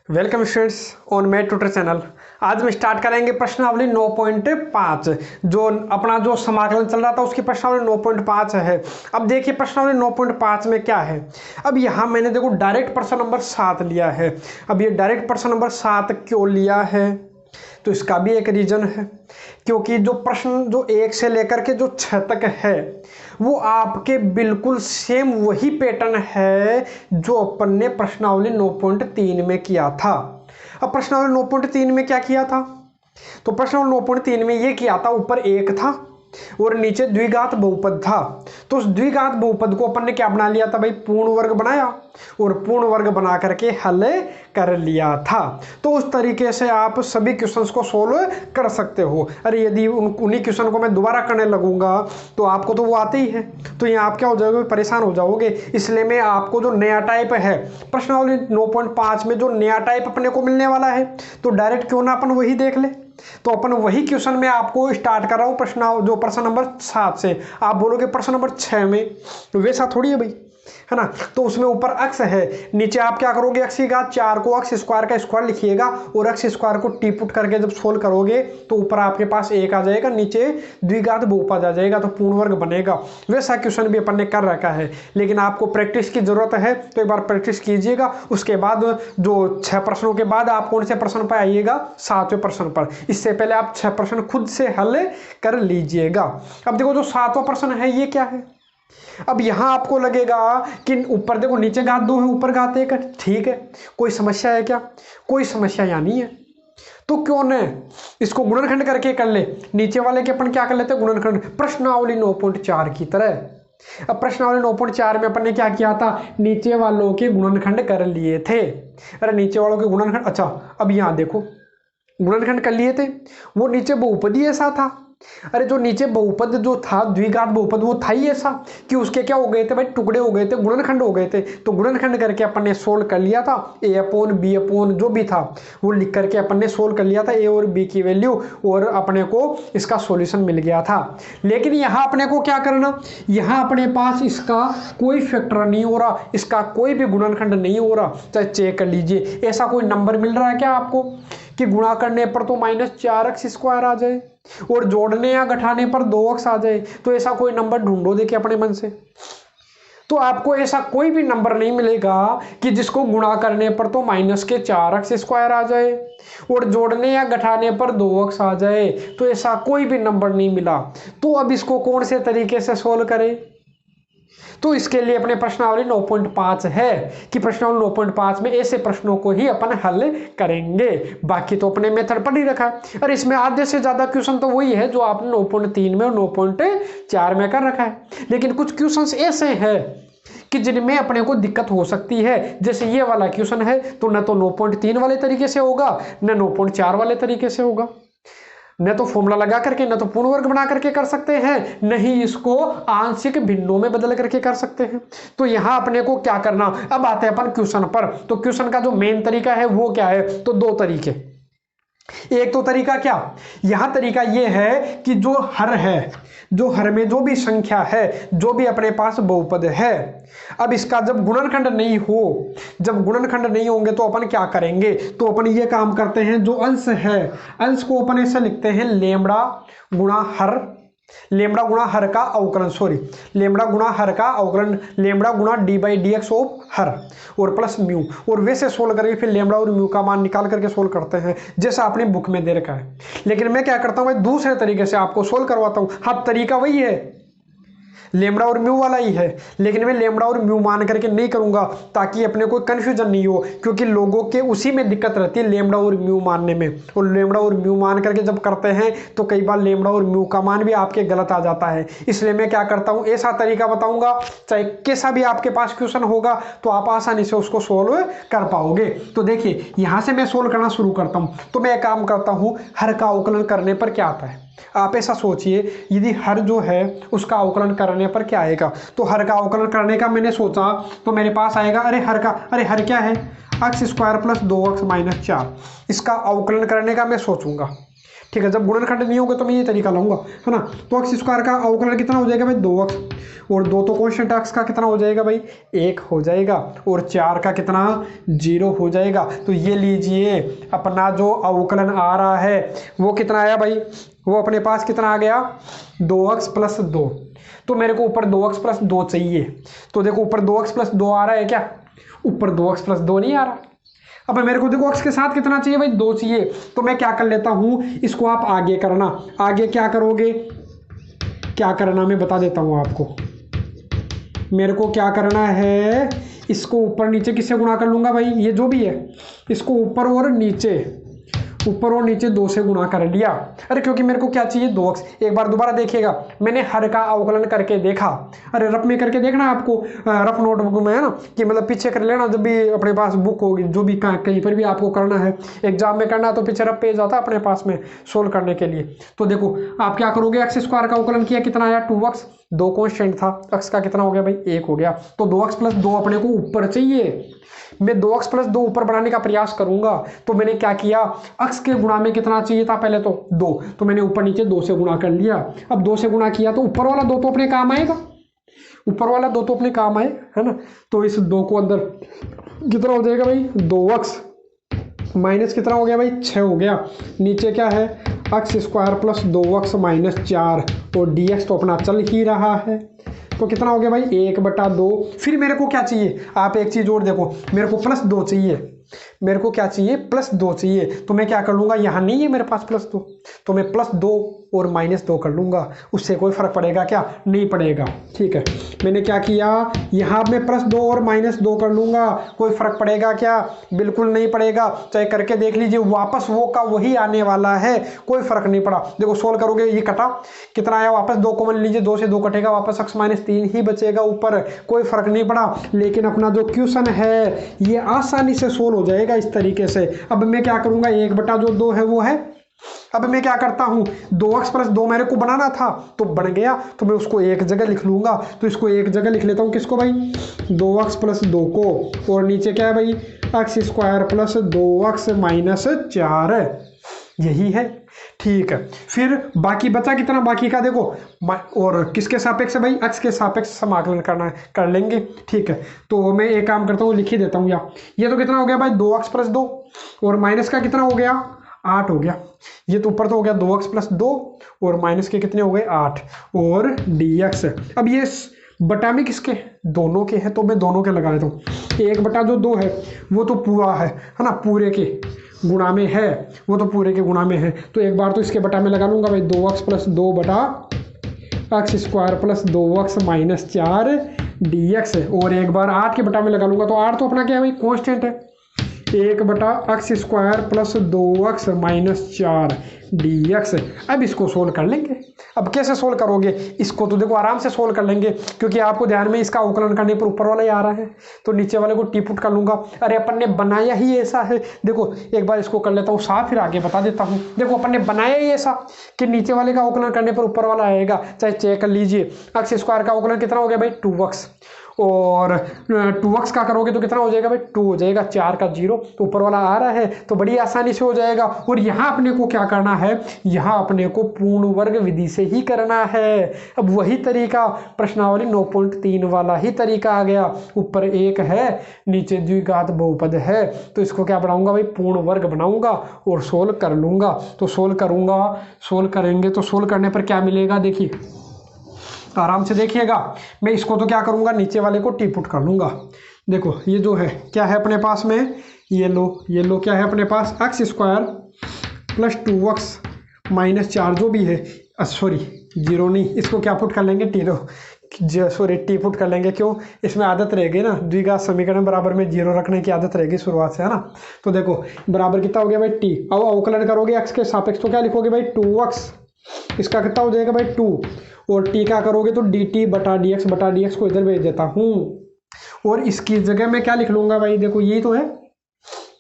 Welcome students on Met Tutor channel. आज हम start करेंगे प्रश्नावली 9.5। जो अपना जो समाकलन चल रहा था उसकी प्रश्नावली 9.5 है। अब देखिए प्रश्नावली 9.5 में क्या है। अब यहाँ मैंने देखो डायरेक्ट प्रश्न नंबर 7 लिया है। अब ये डायरेक्ट प्रश्न नंबर 7 क्यों लिया है तो इसका भी एक रीजन है, क्योंकि जो प्रश्न जो 1 से लेकर के जो 6 तक है वो आपके बिल्कुल सेम वही पैटर्न है जो अपन ने प्रश्नावली 9.3 में किया था। अब प्रश्नावली 9.3 में क्या किया था, तो प्रश्नावली 9.3 में ये किया था, ऊपर 1 था और नीचे द्विघात बहुपद था। तो उस द्विघात बहुपद को अपन ने क्या बना लिया था भाई, पूर्ण वर्ग बनाया और पूर्ण वर्ग बना करके हल कर लिया था। तो उस तरीके से आप सभी क्वेश्चंस को सोल्व कर सकते हो। अरे यदि उन्हीं क्वेश्चन को मैं दोबारा करने लगूंगा तो आपको तो वो आते ही है, तो यहाँ आप क्या हो जाओगे, परेशान हो जाओगे। इसलिए मैं आपको जो नया टाइप है प्रश्नावली 9.5 में जो नया टाइप अपने को मिलने वाला है, तो डायरेक्ट क्यों ना अपन वही देख ले। तो अपन वही क्वेश्चन में आपको स्टार्ट कर रहा हूं प्रश्न नंबर 7 से। आप बोलोगे प्रश्न नंबर 6 में वैसा थोड़ी है भाई, है ना। तो उसमें ऊपर अक्ष है, नीचे आप क्या करोगे, अक्ष की घात 4 को अक्ष स्क्वायर का स्क्वायर लिखिएगा और अक्ष स्क्वायर को टी पुट करके जब सोल्व करोगे तो ऊपर आपके पास 1 आ जाएगा, नीचे द्विघात बहुपद आ जाएगा, तो पूर्ण वर्ग बनेगा। वैसा क्वेश्चन भी अपन ने कर रखा है, लेकिन आपको प्रैक्टिस की जरूरत है तो एक बार प्रैक्टिस कीजिएगा। उसके बाद जो 6 प्रश्नों के बाद आप कौन से प्रश्न पर आइएगा, 7वें प्रश्न पर। इससे पहले आप 6 प्रश्न खुद से हल कर लीजिएगा। अब देखो जो 7वां प्रश्न है ये क्या है। अब यहां आपको लगेगा कि ऊपर देखो नीचे घात 2 है ऊपर घात 1 है, ठीक है, कोई समस्या है क्या, कोई समस्या यहाँ नहीं है। तो क्यों न इसको गुणनखंड करके कर ले, नीचे वाले के अपन क्या कर लेते हैं गुणनखंड, प्रश्नावली 9.4 की तरह। अब प्रश्नावली 9.4 में अपन ने क्या किया था, नीचे वालों के गुणनखंड कर लिए थे। अरे नीचे वालों के गुणनखंड, अच्छा अब यहाँ देखो गुणनखंड कर लिए थे, वो नीचे बहुपदी ऐसा था। अरे जो नीचे बहुपद जो था द्विघात बहुपद वो था ही ऐसा कि उसके क्या हो गए थे भाई, टुकड़े हो गए थे, गुणनखंड हो गए थे। तो गुणनखंड करके अपन ने सोल्व कर लिया था, a अपॉन b अपॉन जो भी था वो लिख करके अपन ने सोल्व कर लिया था, a और b की वैल्यू, और अपने को इसका सॉल्यूशन मिल गया था। लेकिन यहाँ अपने को क्या करना, यहाँ अपने पास इसका कोई फैक्टर नहीं हो रहा, इसका कोई भी गुणनखंड नहीं हो रहा। चाहे चेक कर लीजिए, ऐसा कोई नंबर मिल रहा है क्या आपको कि गुणा करने पर तो -4x स्क्वायर आ जाए और जोड़ने या घटाने पर 2x आ जाए। तो ऐसा कोई नंबर ढूंढो देखिए अपने मन से। तो आपको ऐसा कोई भी नंबर नहीं मिलेगा कि जिसको गुणा करने पर तो -4x स्क्वायर आ जाए और जोड़ने या घटाने पर 2x आ जाए। तो ऐसा कोई भी नंबर नहीं मिला। तो अब इसको कौन से तरीके से सोल्व करें, तो इसके लिए अपने प्रश्नावली 9.5 है कि प्रश्नावली 9.5 में ऐसे प्रश्नों को ही अपन हल करेंगे। बाकी तो अपने मेथड पर ही रखा है। और इसमें आधे से ज्यादा क्वेश्चन तो वही है जो आपने 9.3 में और 9.4 में कर रखा है। लेकिन कुछ क्वेश्चन ऐसे हैं कि जिनमें अपने को दिक्कत हो सकती है। जैसे ये वाला क्वेश्चन है तो न तो 9.3 वाले तरीके से होगा न 9.4 वाले तरीके से होगा, न तो फॉर्मूला लगा करके, न तो पूर्ण वर्ग बना करके कर सकते हैं, नहीं इसको आंशिक भिन्नों में बदल करके कर सकते हैं। तो यहां अपने को क्या करना, अब आते हैं अपन क्वेश्चन पर। तो क्वेश्चन का जो मेन तरीका है वो क्या है, तो 2 तरीके। एक तो तरीका क्या, यहां तरीका ये है कि जो हर है, जो हर में जो भी संख्या है, जो भी अपने पास बहुपद है, अब इसका जब गुणनखंड नहीं हो, जब गुणनखंड नहीं होंगे तो अपन क्या करेंगे, तो अपन ये काम करते हैं, जो अंश है अंश को अपन ऐसे लिखते हैं लेमड़ा गुणा हर, लेमड़ा गुणा हर का अवकलन, सॉरी लेमड़ा गुणा हर का अवकलन, लेमड़ा गुणा d/dx ऑफ हर और प्लस म्यू। और वैसे सोल्व करके फिर लेमड़ा और म्यू का मान निकाल करके सोल्व करते हैं जैसा आपने बुक में दे रखा है। लेकिन मैं क्या करता हूं, मैं दूसरे तरीके से आपको सोल्व करवाता हूं। हाँ तरीका वही है, लेमड़ा और म्यू वाला ही है, लेकिन मैं लेमड़ा और म्यू मान करके नहीं करूंगा ताकि अपने कोई कंफ्यूजन नहीं हो, क्योंकि लोगों के उसी में दिक्कत रहती है लेमड़ा और म्यू मानने में। और लेमड़ा और म्यू मान करके जब करते हैं तो कई बार लेमड़ा और म्यू का मान भी आपके गलत आ जाता है। इसलिए मैं क्या करता हूं, ऐसा तरीका बताऊंगा, चाहे कैसा भी आपके पास क्वेश्चन होगा तो आप आसानी से उसको सोल्व कर पाओगे। तो देखिए यहां से मैं सोल्व करना शुरू करता हूं। तो मैं काम करता हूं, हर का अवकलन करने पर क्या आता है। आप ऐसा सोचिए, यदि हर जो है उसका अवकलन करने पर क्या आएगा, तो हर का अवकलन करने का मैंने सोचा तो मेरे पास आएगा, अरे हर क्या है, x square plus 2x minus 4। इसका अवकलन करने का मैं सोचूंगा, ठीक है। जब गुणनखंड नहीं होगा तो मैं ये तरीका लाऊंगा, है ना। तो x स्क्वायर का अवकलन कितना हो जाएगा भाई, 2x। और 2 तो कॉन्स्टेंट x का कितना हो जाएगा भाई 1 हो जाएगा, और 4 का कितना 0 हो जाएगा। तो ये लीजिए अपना जो अवकलन आ रहा है वो कितना आया भाई, वो अपने पास कितना आ गया 2x + 2। तो मेरे को ऊपर 2x + 2 चाहिए। तो देखो ऊपर 2x + 2 आ रहा है क्या, ऊपर 2x + 2 नहीं आ रहा। अब मेरे को देखो x के साथ कितना चाहिए भाई 2 चाहिए। तो मैं क्या कर लेता हूँ, इसको आप आगे करना। आगे क्या करोगे, क्या करना मैं बता देता हूँ आपको। मेरे को क्या करना है, इसको ऊपर नीचे किससे गुणा कर लूँगा भाई, ये जो भी है इसको ऊपर और नीचे 2 से गुणा कर लिया। अरे क्योंकि मेरे को क्या चाहिए 2x। एक बार दोबारा देखिएगा, मैंने हर का अवकलन करके देखा। अरे रफ में करके देखना आपको, रफ नोटबुक में है ना, कि मतलब पीछे कर लेना जब भी अपने पास बुक होगी, जो भी कहीं पर भी आपको करना है, एग्जाम में करना है तो पीछे रफ पेज आता है अपने पास में सोल्व करने के लिए। तो देखो आप क्या करोगे, x² का अवकलन किया, कितना आया 2x, 2 कॉन्स्टेंट था, x का कितना हो गया भाई 1 हो गया। तो 2x + 2 अपने को ऊपर चाहिए। मैं 2x + 2 ऊपर बनाने का प्रयास करूंगा। तो मैंने क्या किया, x के गुणा में कितना चाहिए था पहले तो 2, तो मैंने ऊपर नीचे 2 से गुणा कर लिया। अब 2 से गुणा किया तो ऊपर वाला 2 तो अपने काम आएगा, ऊपर वाला 2 तो अपने काम आए, है ना। तो इस 2 को अंदर कितना हो जाएगा भाई 2x माइनस कितना हो गया भाई 6 हो गया। नीचे क्या है x² + 2x - 4, और dx तो अपना चल ही रहा है। तो कितना हो गया भाई 1/2। फिर मेरे को क्या चाहिए, आप एक चीज और देखो, मेरे को +2 चाहिए। मेरे को क्या चाहिए +2 चाहिए। तो मैं क्या कर लूंगा, यहाँ नहीं है मेरे पास +2, तो मैं +2 और -2 कर लूंगा। उससे कोई फर्क पड़ेगा क्या, नहीं पड़ेगा। ठीक है, मैंने क्या किया, यहाँ में +2 और -2 कर लूंगा। कोई फर्क पड़ेगा क्या, बिल्कुल नहीं पड़ेगा। चाहे करके देख लीजिए, वापस वो का वही आने वाला है, कोई फर्क नहीं पड़ा। देखो सोल्व करोगे, ये कटा कितना आया, वापस 2 कॉमन लीजिए, 2 से 2 कटेगा, वापस x - 3 ही बचेगा ऊपर, कोई फर्क नहीं पड़ा। लेकिन अपना जो क्वेश्चन है ये आसानी से सोल्व हो जाएगा इस तरीके से। अब मैं क्या करूंगा, 1/2 है वो है। अब मैं क्या करता हूं, 2x + 2 मेरे को बनाना था तो बन गया, तो मैं उसको एक जगह लिख लूंगा। तो इसको एक जगह लिख लेता हूं, किसको भाई 2x + 2 को, और नीचे क्या है भाई x² + 2x - 4, यही है। ठीक है, फिर बाकी बचा कितना, बाकी का देखो, और किसके सापेक्ष है भाई, x के सापेक्ष समाकलन करना है, कर लेंगे। ठीक है, तो मैं एक काम करता हूँ, लिख ही देता हूँ यहाँ। ये तो कितना हो गया भाई 2x + 2, और माइनस का कितना हो गया 8 हो गया। ये तो ऊपर तो हो गया 2x + 2, और माइनस के कितने हो गए 8, और dx। अब ये बटा में किसके, दोनों के हैं, तो मैं दोनों के लगा देता हूँ। 1/2 है वो तो पूरा है ना, पूरे के गुणा में है, वो तो पूरे के गुणा में है। तो एक बार तो इसके बटा में लगा लूंगा भाई 2x + 2 बटा x² + 2x - 4 dx, और एक बार 8 के बटा में लगा लूंगा। तो 8 तो अपना क्या है भाई कांस्टेंट है, 1/x² + 2x - 4 dx। अब इसको सोल्व कर लेंगे। अब कैसे सोल्व करोगे इसको, तो देखो आराम से सोल्व कर लेंगे, क्योंकि आपको ध्यान में इसका अवकलन करने पर ऊपर वाला ही आ रहा है, तो नीचे वाले को टी पुट कर लूंगा। अरे अपन ने बनाया ही ऐसा है, देखो एक बार इसको कर लेता हूँ साफ, फिर आगे बता देता हूँ। देखो अपन ने बनाया ही ऐसा कि नीचे वाले का अवकलन करने पर ऊपर वाला आएगा, चाहे चेक कर लीजिए। x² का अवकलन कितना हो गया भाई 2x, और 2x का करोगे तो कितना हो जाएगा भाई 2 हो जाएगा, 4 का 0, तो ऊपर वाला आ रहा है, तो बड़ी आसानी से हो जाएगा। और यहाँ अपने को क्या करना है, यहाँ अपने को पूर्ण वर्ग विधि से ही करना है। अब वही तरीका प्रश्नावली 9.3 वाला ही तरीका आ गया, ऊपर 1 है नीचे द्विघात बहुपद है, तो इसको क्या बनाऊंगा भाई पूर्ण वर्ग बनाऊंगा और सोल्व कर लूंगा। तो सोल्व करूंगा, सोल्व करेंगे तो सोल्व करने पर क्या मिलेगा देखिए, आराम से देखिएगा। मैं इसको तो क्या करूंगा, नीचे वाले को टी पुट कर लूंगा। देखो ये जो है क्या है अपने पास में, ये लो क्या है अपने पास x² + 2x - 4 जो भी है, सॉरी 0 नहीं, इसको क्या पुट कर लेंगे टी पुट कर लेंगे। क्यों, इसमें आदत रहेगी ना, द्विघात समीकरण बराबर में 0 रखने की आदत रहेगी शुरुआत से, है ना। तो देखो बराबर कितना हो गया भाई टी, अब अवकलन करोगे x के सापेक्ष तो क्या लिखोगे भाई 2x, इसका कितना हो जाएगा भाई 2, और टी का करोगे तो dt/dx को इधर भेज देता हूँ, और इसकी जगह मैं क्या लिख लूंगा भाई, देखो यही तो है,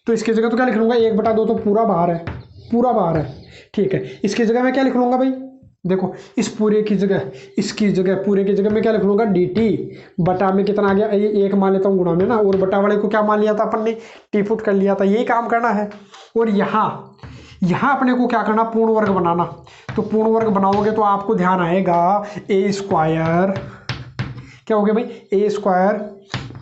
तो इसकी जगह तो क्या लिख लूंगा 1/2 तो पूरा बाहर है, पूरा बाहर है। ठीक है, इसकी जगह मैं क्या लिख लूंगा भाई, देखो इस पूरे की जगह, इसकी जगह पूरे की जगह मैं क्या लिख लूंगा dt बटा में कितना आ गया, ये 1 मान लेता हूँ गुणा में ना, और बटा वाले को क्या मान लिया था अपन ने, टी पुट कर लिया था, यही काम करना है। और यहाँ अपने को क्या करना, पूर्ण वर्ग बनाना। तो पूर्ण वर्ग बनाओगे तो आपको ध्यान आएगा a² क्या हो गया भाई, ए स्क्वायर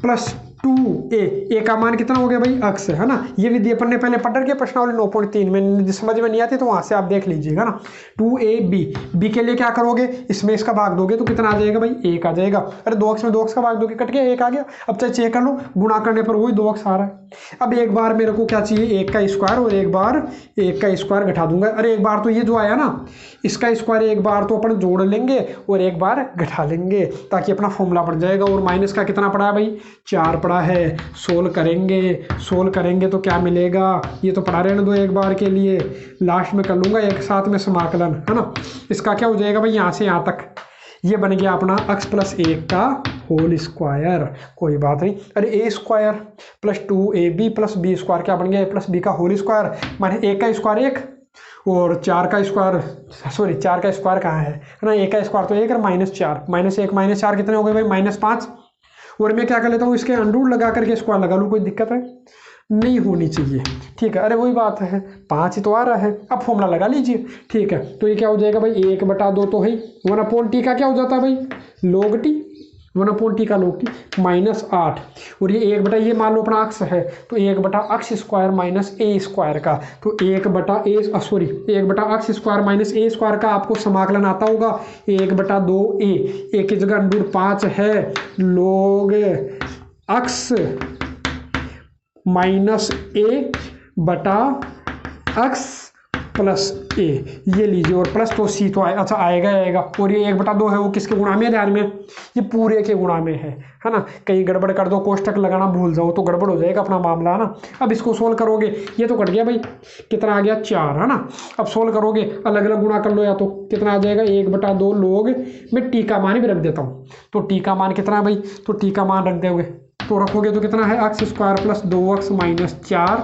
प्लस 2a का मान कितना हो गया भाई, अक्स है ना। ये विधि अपन ने पहले पढ़ रखी है प्रश्नावली 9.3 में, समझ में नहीं आती तो वहां से आप देख लीजिएगा ना। 2ab, बी के लिए क्या करोगे, इसमें इसका भाग दोगे तो कितना आ जाएगा भाई, 1 आ जाएगा। अरे 2x में 2x का भाग दोगे, कट गया, 1 आ गया। अब चाहे चेक कर लो, गुणा करने पर वही 2x आ रहा है। अब एक बार मेरे को क्या चाहिए, 1 का स्क्वायर, और एक बार 1 का स्क्वायर घटा दूंगा। अरे एक बार तो ये जो आया ना, इसका स्क्वायर एक बार तो अपन जोड़ लेंगे और एक बार घटा लेंगे, ताकि अपना फॉर्मूला बन जाएगा। और माइनस का कितना पड़ा है भाई, 4 पड़ा है। सोल्व करेंगे तो क्या मिलेगा, ये तो पढ़ा रहने दो एक बार के लिए, लास्ट में कर लूंगा एक साथ में समाकलन, है ना। इसका क्या हो जाएगा भाई, यहाँ से यहाँ तक ये बन गया अपना x प्लस 1 का होल स्क्वायर। कोई बात नहीं। अरे a square plus 2ab plus b square क्या बन गया, a प्लस बी का होल स्क्वायर, माने 1 का स्क्वायर 1 और 4 का स्क्वायर, सॉरी 4 का स्क्वायर कहाँ है ना, 1 का स्क्वायर तो 1 और -4, -1 -4 कितने हो गए भाई, -5। और मैं क्या कर लेता हूँ, इसके अंडरूट लगा करके स्क्वायर लगा लूँ, कोई दिक्कत है नहीं होनी चाहिए, ठीक है। अरे वही बात है, 5 ही तो आ रहा है। अब फॉर्मूला लगा लीजिए, ठीक है। तो ये क्या हो जाएगा भाई, 1/2 तो है, 1/t का क्या हो जाता है भाई, log t, 1/t का log t -8, और ये 1 बटा, ये मान लो अपना अक्स है, तो 1/x स्क्वायर माइनस ए स्क्वायर का, तो 1/x स्क्वायर माइनस ए स्क्वायर का आपको समाकलन आता होगा 1/2a, ए की जगह अंडरूट 5 है, log x माइनस ए बटा x प्लस ए, ये लीजिए। और प्लस तो सी तो अच्छा आएगा। और ये 1/2 है, वो किसके गुणा में है, ध्यान में, ये पूरे के गुणा में है ना। कहीं गड़बड़ कर दो, कोष्टक लगाना भूल जाओ तो गड़बड़ हो जाएगा अपना मामला, है ना। अब इसको सोल्व करोगे, ये तो कट गया भाई, कितना आ गया, 4, है ना। अब सोल्व करोगे, अलग अलग गुणा कर लो, या तो कितना आ जाएगा, 1/2 लोग, मैं टी का मान भी रख देता हूँ, तो टी का मान कितना है भाई, तो टी का मान रख दोगे तो रखोगे तो कितना है, x square plus 2x minus 4,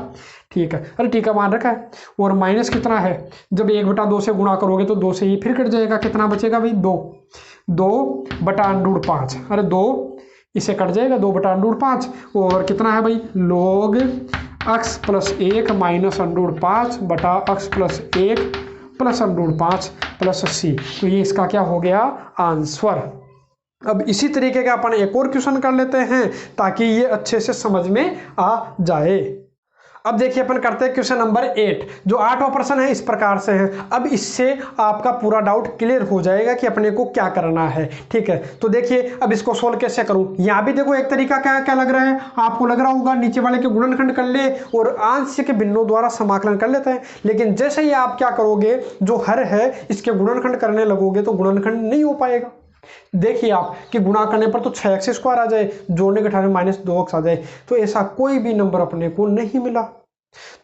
ठीक है। अरे टी का मान रखा है, और माइनस कितना है, जब 1/2 से गुणा करोगे तो 2 से ही फिर कट जाएगा, कितना बचेगा भाई, 2/√5। अरे 2 इसे कट जाएगा, 2/√5, और कितना है भाई, log x प्लस 1 माइनस √5 बटा x plus 1 plus √5 plus c। तो ये इसका क्या हो गया, आंसर। अब इसी तरीके का अपन एक और क्वेश्चन कर लेते हैं ताकि ये अच्छे से समझ में आ जाए। अब देखिए अपन करते हैं क्वेश्चन नंबर 8, जो 8वां प्रश्न है, इस प्रकार से है। अब इससे आपका पूरा डाउट क्लियर हो जाएगा कि अपने को क्या करना है, ठीक है। तो देखिए अब इसको सोल्व कैसे करूं, यहाँ भी देखो एक तरीका क्या क्या लग रहा है, आपको लग रहा होगा नीचे वाले के गुणनखंड कर ले और आंश के भिन्नों द्वारा समाकलन कर लेते हैं। लेकिन जैसे ही आप क्या करोगे, जो हर है इसके गुणनखंड करने लगोगे तो गुणनखंड नहीं हो पाएगा। देखिए आप कि गुणा करने पर तो 6x स्क्वायर आ जाए, जोड़ने के ठाने -2x आ जाए, तो ऐसा कोई भी नंबर अपने को नहीं मिला।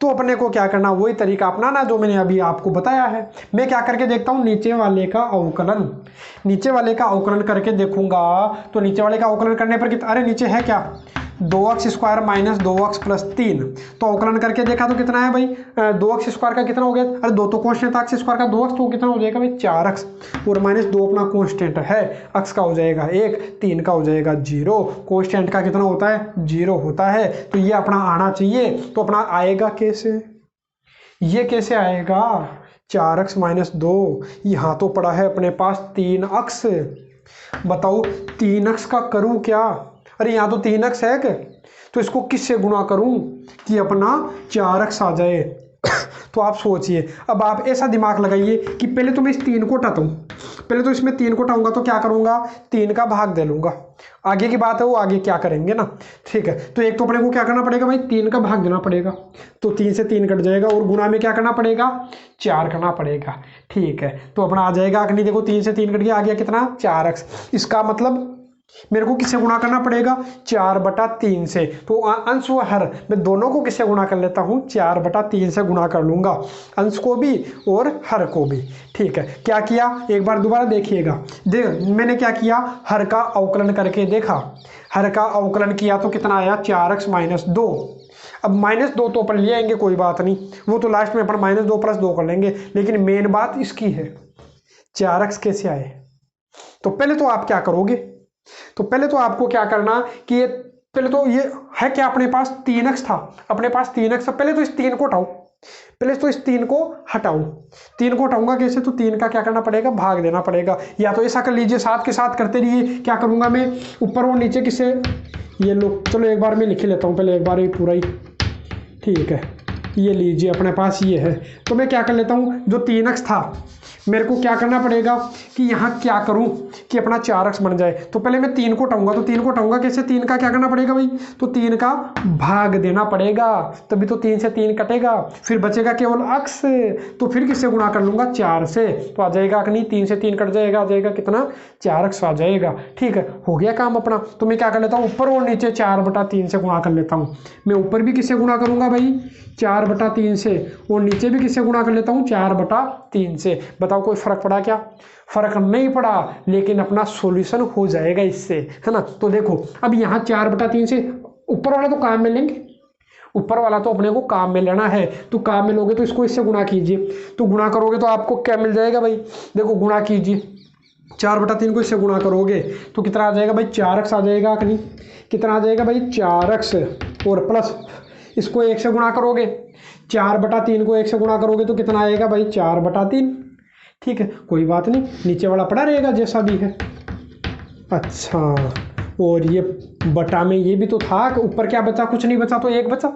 तो अपने को क्या करना, वही तरीका अपनाना जो मैंने अभी आपको बताया है। मैं क्या करके देखता हूं, नीचे वाले का अवकलन करके देखूंगा। तो नीचे वाले का अवकलन करने पर कितना, अरे नीचे है क्या, 2x square minus 2x plus 3, तो अवकलन करके देखा तो कितना है भाई, 2x स्क्वायर का कितना हो गया, अरे 2 तो कॉन्स्टेंट था, x स्क्वायर का 2x, तो कितना हो जाएगा भाई 4x, और -2 अपना कॉन्स्टेंट है, x का हो जाएगा 1, 3 का हो जाएगा 0, कॉन्स्टेंट का कितना होता है, 0 होता है। तो ये अपना आना चाहिए। तो अपना आएगा कैसे, ये कैसे आएगा, 4x माइनस 2, यहाँ तो पड़ा है अपने पास 3x, बताओ 3x का करूँ क्या, अरे यहाँ तो 3x है क्या, तो इसको किससे गुणा करूं कि अपना 4x आ जाए। तो आप सोचिए, अब आप ऐसा दिमाग लगाइए कि पहले तो मैं इस 3 को हटाता हूँ, पहले तो इसमें 3 को हटाऊंगा तो क्या करूंगा, 3 का भाग दे लूंगा। आगे की बात है वो आगे क्या करेंगे ना, ठीक है। तो एक तो अपने को क्या करना पड़ेगा भाई, 3 का भाग देना पड़ेगा, तो 3 से 3 कट जाएगा, और गुणा में क्या करना पड़ेगा, 4 करना पड़ेगा, ठीक है। तो अपना आ जाएगा अग्नि, देखो 3 से 3 कट गया, आ गया कितना 4x। इसका मतलब मेरे को किससे गुणा करना पड़ेगा, 4/3 से। तो अंश व हर मैं दोनों को किससे गुणा कर लेता हूँ, 4/3 से गुणा कर लूंगा, अंश को भी और हर को भी, ठीक है। क्या किया, एक बार दोबारा देखिएगा, मैंने क्या किया, हर का अवकलन करके देखा, हर का अवकलन किया तो कितना आया, 4x माइनस 2। अब -2 तो अपन ले आएंगे, कोई बात नहीं, वो तो लास्ट में अपन -2 + 2 कर लेंगे। लेकिन मेन बात इसकी है 4x कैसे आए। तो पहले तो आप क्या करोगे, तो पहले तो आपको क्या करना कि ये पहले तो ये है क्या, अपने पास 3x था, अपने पास 3x था, पहले तो इस 3 को उठाओ, पहले तो इस 3 को हटाऊं, 3 को हटाऊंगा कैसे, तो 3 का क्या करना पड़ेगा, भाग देना पड़ेगा। या तो ऐसा कर लीजिए, साथ के साथ करते रहिए। क्या करूंगा मैं, ऊपर और नीचे किसे, ये लो, चलो एक बार मैं लिख लेता हूँ पहले, एक बार ये पूरा ही, ठीक है। ये लीजिए अपने पास ये है। तो मैं क्या कर लेता हूँ, जो 3x था मेरे को क्या करना पड़ेगा कि यहाँ क्या करूँ कि अपना 4x बन जाए। तो पहले मैं 3 को हटाऊंगा, तो 3 को हटाऊंगा कैसे, 3 का क्या करना पड़ेगा भाई, तो 3 का भाग देना पड़ेगा, तभी तो 3 से 3 कटेगा, फिर बचेगा केवल x। तो फिर किससे गुणा कर लूंगा, 4 से, तो आ जाएगा कि नहीं, 3 से 3 कट जाएगा, आ जाएगा कितना, 4x आ जाएगा। ठीक है, हो गया काम अपना। तो मैं क्या कर लेता हूँ, ऊपर और नीचे 4/3 से गुणा कर लेता हूँ। मैं ऊपर भी किससे गुणा करूंगा भाई, 4/3 से, और नीचे भी किससे गुणा कर लेता हूँ, 4/3 से। बताओ कोई फर्क पड़ा क्या, फर्क नहीं पड़ा, लेकिन अपना सॉल्यूशन हो जाएगा इससे, है ना। तो देखो अब यहाँ 4/3 से, ऊपर वाला तो काम में लेंगे, ऊपर वाला तो अपने को काम में लेना है, तो काम में लोगे तो इसको इससे गुणा कीजिए, तो गुणा करोगे तो आपको क्या मिल जाएगा भाई, देखो गुणा कीजिए, 4/3 को इससे गुणा करोगे तो कितना आ जाएगा भाई, 4x आ जाएगा कि नहीं, कितना आ जाएगा भाई, 4x, और प्लस इसको 1 से गुणा करोगे, 4/3 को 1 से गुणा करोगे तो कितना आएगा भाई, 4/3। ठीक है, कोई बात नहीं, नीचे वाला पड़ा रहेगा जैसा भी है। अच्छा, और ये बटा में ये भी तो था, ऊपर क्या बचा, कुछ नहीं बचा, तो 1 बचा,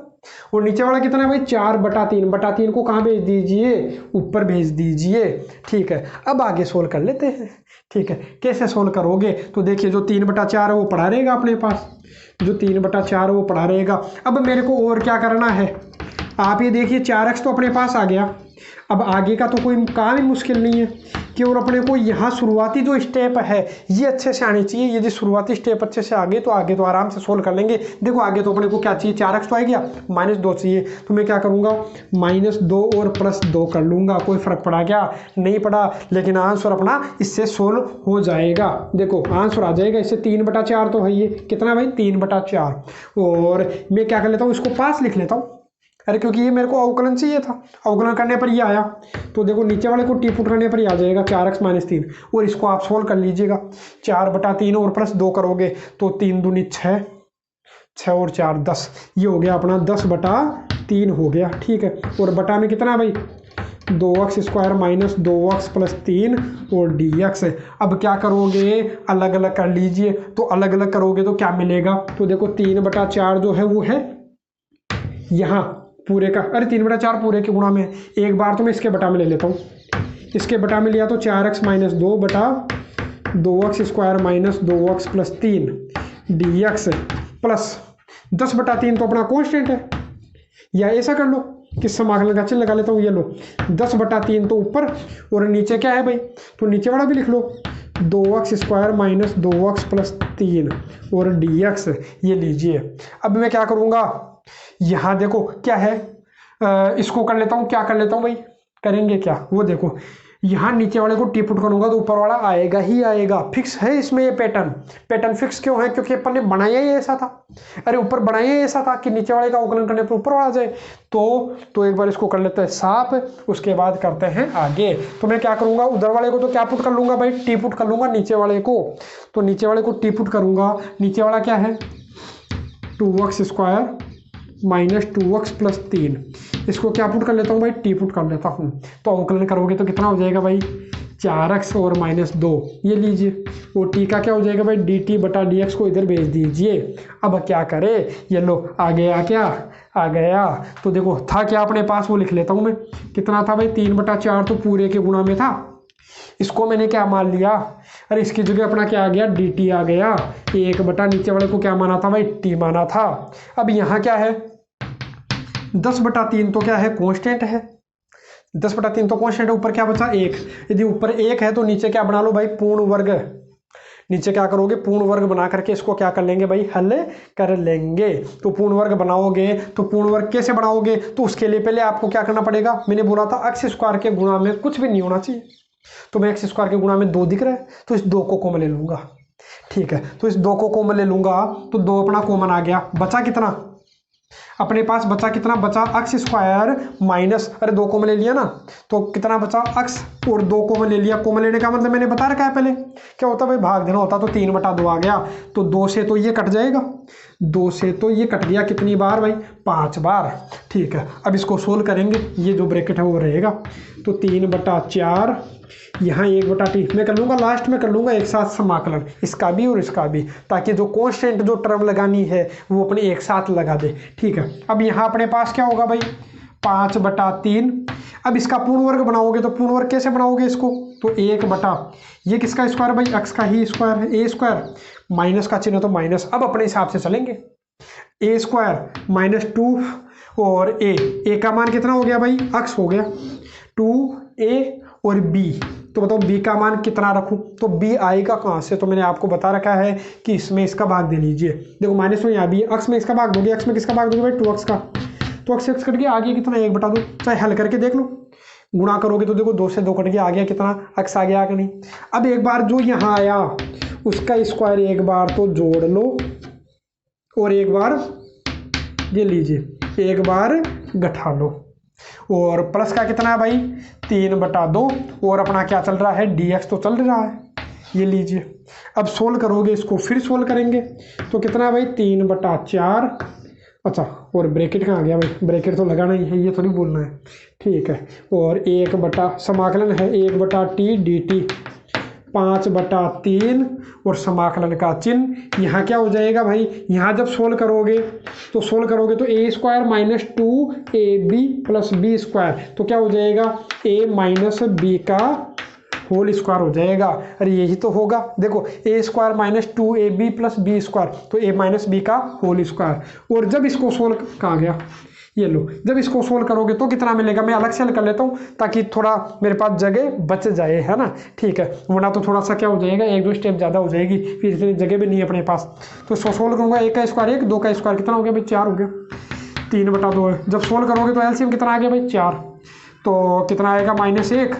और नीचे वाला कितना है भाई, 4/3 को कहाँ भेज दीजिए, ऊपर भेज दीजिए। ठीक है, अब आगे सोल्व कर लेते हैं। ठीक है, कैसे सोल्व करोगे, तो देखिए जो 3/4 है वो पड़ा रहेगा अपने पास, जो 3/4 है वो पड़ा रहेगा। अब मेरे को और क्या करना है, आप ये देखिए 4x तो अपने पास आ गया, अब आगे का तो कोई काम ही मुश्किल नहीं है, केवल अपने को यहाँ शुरुआती जो स्टेप है ये अच्छे से आनी चाहिए। ये जो शुरुआती स्टेप अच्छे से आगे तो आराम से सोल्व कर लेंगे। देखो आगे तो अपने को क्या चाहिए, 4x तो आ गया, -2 चाहिए, तो मैं क्या करूँगा, -2 और +2 कर लूँगा। कोई फर्क पड़ा क्या, नहीं पड़ा, लेकिन आंसर अपना इससे सोल्व हो जाएगा। देखो आंसर आ जाएगा इससे, 3/4 तो है ये, कितना भाई, 3/4। और मैं क्या कर लेता हूँ, इसको पास लिख लेता हूँ, अरे क्योंकि ये मेरे को अवकलन चाहिए था, अवकलन करने पर ये आया। तो देखो नीचे वाले को टी पुट करने पर ही आ जाएगा 4x - 3, और इसको आप सोल्व कर लीजिएगा। 4/3 और +2 करोगे तो 3 दूनी 6, 6 और 4 10, ये हो गया अपना 10/3 हो गया। ठीक है, और बटा में कितना भाई, 2x² - 2x + 3 और dx। अब क्या करोगे, अलग अलग कर लीजिए, तो अलग अलग करोगे तो क्या मिलेगा, तो देखो 3/4 जो है वो है यहाँ पूरे का, अरे 3/4 पूरे के गुणा में, एक बार तो मैं इसके बटा में ले लेता हूँ, इसके बटा में लिया तो 4x - 2 बटा 2x² - 2x + 3 dx प्लस 10/3 तो अपना कांस्टेंट है, या ऐसा कर लो कि समाकलन का चिन्ह लगा लेता हूँ, ये लो 10/3 तो ऊपर, और नीचे क्या है भाई, तो नीचे वाला भी लिख लो, 2x² - 2x + 3 और dx, ये लीजिए। अब मैं क्या करूँगा, यहाँ देखो क्या है, इसको कर लेता हूँ, क्या कर लेता हूँ भाई, करेंगे क्या, वो देखो यहाँ नीचे वाले को टी पुट करूंगा तो ऊपर वाला आएगा ही आएगा, फिक्स है इसमें ये पैटर्न फिक्स क्यों है, क्योंकि अपन ने बनाया ही ऐसा था, अरे ऊपर बनाया ही ऐसा था कि नीचे वाले का अवकलन करने पर ऊपर वाला आ जाए। तो एक बार इसको कर लेते हैं साफ, उसके बाद करते हैं आगे। तो मैं क्या करूंगा, उधर वाले को तो क्या पुट कर लूंगा भाई, टी पुट कर लूंगा नीचे वाले को, तो नीचे वाले को टी पुट करूंगा, नीचे वाला क्या है 2x² - 2x + 3, इसको क्या पुट कर लेता हूँ भाई, टी पुट कर लेता हूँ, तो अवकलन करोगे तो कितना हो जाएगा भाई, 4x और -2, ये लीजिए, और टी का क्या हो जाएगा भाई, dt/dx को इधर भेज दीजिए। अब क्या करे, ये लो आ गया, क्या आ गया, तो देखो था क्या अपने पास, वो लिख लेता हूँ मैं, कितना था भाई 3/4 तो पूरे के गुणा में था, इसको मैंने क्या मान लिया, अरे इसकी जगह अपना क्या आ गया, dt आ गया, 1 नीचे वाले को क्या माना था भाई, t माना था। अब यहाँ क्या है 10/3 तो क्या है, कांस्टेंट है, 10/3 तो कांस्टेंट है, ऊपर क्या बचा 1, यदि ऊपर 1 है तो नीचे क्या बना लो भाई, पूर्ण वर्ग, नीचे क्या करोगे, पूर्ण वर्ग बना करके इसको क्या कर लेंगे भाई, हल कर लेंगे। तो पूर्ण वर्ग बनाओगे, तो पूर्ण वर्ग कैसे बनाओगे, तो उसके लिए पहले आपको क्या करना पड़ेगा, मैंने बोला था x² के गुणा में कुछ भी नहीं होना चाहिए, तो मैं x² के गुणा में 2 दिख रहा है, तो इस 2 को कॉमन ले लूंगा। ठीक है, तो इस 2 को कॉमन ले लूंगा, तो 2 अपना कॉमन आ गया, बचा कितना अपने पास, बचा कितना, बचा x² माइनस, अरे 2 कॉमन ले लिया ना, तो कितना बचा x और 2 कॉमन ले लिया। कॉमन लेने का मतलब मैंने बता रखा है पहले क्या होता है भाई, भाग देना होता। तो 3/2 आ गया, तो 2 से तो ये कट जाएगा, 2 से तो ये कट गया कितनी बार भाई, 5 बार। ठीक है, अब इसको सोल्व करेंगे, ये जो ब्रैकेट है वो रहेगा। तो 3/4 यहाँ 1/t मैं कर लूँगा, लास्ट में कर लूँगा एक साथ समाकलन इसका भी और इसका भी, ताकि जो कॉन्स्टेंट जो टर्म लगानी है वो अपने एक साथ लगा दे। ठीक है, अब यहाँ अपने पास क्या होगा भाई, 5/3। अब इसका पूर्ण वर्ग बनाओगे तो पूर्ण वर्ग कैसे बनाओगे इसको, तो 1 ये किसका स्क्वायर भाई, x का ही स्क्वायर है, a स्क्वायर, माइनस का चिन्ह तो माइनस। अब अपने हिसाब से चलेंगे, a स्क्वायर -2 और a का मान कितना हो गया भाई, x हो गया 2a और b, तो बताओ b का मान कितना रखूं, तो b आएगा कहाँ से, तो मैंने आपको बता रखा है कि इसमें इसका भाग दे लीजिए। देखो माइनस में यहाँ भी x में इसका भाग दोगे, x में किसका भाग दोगे भाई, 2x का, तो x कट गया, आगे कितना 1/2, चाहे हल करके देख लो, गुणा करोगे तो देखो 2 से 2 कट गया, आ गया कितना, x आ गया कि नहीं। अब एक बार जो यहाँ आया उसका स्क्वायर एक बार तो जोड़ लो और एक बार ये लीजिए एक बार घटा लो, और प्लस का कितना है भाई 3/2, और अपना क्या चल रहा है, dx तो चल रहा है, ये लीजिए। अब सोल्व करोगे इसको, फिर सोल्व करेंगे तो कितना है भाई 3/4, अच्छा और ब्रैकेट कहाँ गया भाई, ब्रैकेट तो लगाना ही है, ये तो नहीं बोलना है। ठीक है, और 1 समाकलन है 1/t dt, 5/3 और समाकलन का चिन्ह यहाँ क्या हो जाएगा भाई, यहाँ जब सोल्व करोगे तो a square -2ab + b square, तो क्या हो जाएगा a - b का होल स्क्वायर हो जाएगा। अरे यही तो होगा, देखो a square -2ab + b square, तो a - b का होल स्क्वायर। और जब इसको सोल्व कहाँ गया, ये लो, जब इसको सोल्व करोगे तो कितना मिलेगा, मैं अलग से हल कर लेता हूँ ताकि थोड़ा मेरे पास जगह बच जाए, है ना। ठीक है, वरना तो थोड़ा सा क्या हो जाएगा, 1-2 स्टेप ज़्यादा हो जाएगी, फिर इतनी जगह भी नहीं है अपने पास। तो इसको सोल्व करूँगा, 1 का स्क्वायर 1, 2 का स्क्वायर कितना हो गया भाई 4 हो गया, 3/2 है। जब सोल्व करोगे तो एलसीएम कितना आ गया भाई 4, तो कितना आएगा -1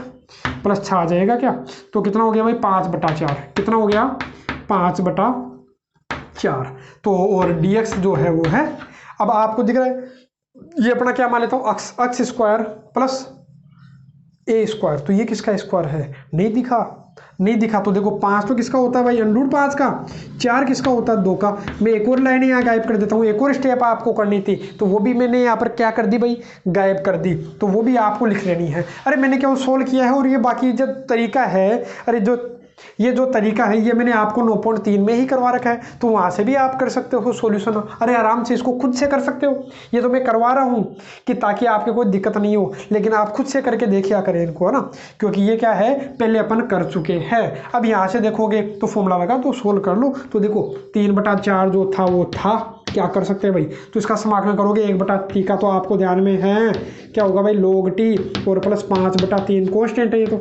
प्लस 6 आ जाएगा क्या, तो कितना हो गया भाई 5/4, कितना हो गया 5/4। तो और dx जो है वो है, अब आपको दिख रहा है ये अपना क्या मान लेता हूँ, x square plus a square, तो ये किसका स्क्वायर है, नहीं दिखा तो देखो 5 तो किसका होता है भाई, √5 का, 4 किसका होता है 2 का। मैं एक और लाइन यहाँ गायब कर देता हूँ, एक और स्टेप आपको करनी थी तो वो भी मैंने यहाँ पर क्या कर दी भाई, गायब कर दी, तो वो भी आपको लिख लेनी है। अरे मैंने क्या सोल्व किया है, और ये बाकी जो तरीका है, अरे ये जो तरीका है ये मैंने आपको 9.3 में ही करवा रखा है, तो वहाँ से भी आप कर सकते हो सॉल्यूशन। अरे आराम से इसको खुद से कर सकते हो, ये तो मैं करवा रहा हूँ कि ताकि आपके कोई दिक्कत नहीं हो, लेकिन आप खुद से करके देखिया करें इनको, है ना, क्योंकि ये क्या है पहले अपन कर चुके हैं। अब यहाँ से देखोगे तो फॉर्मूला लगा तो सोल्व कर लो, तो देखो 3/4 जो था वो था, क्या कर सकते हैं भाई, तो इसका समाकलन करोगे 1/t का, तो आपको ध्यान में है क्या होगा भाई log t, और प्लस 5/3 कॉन्स्टेंट है, ये तो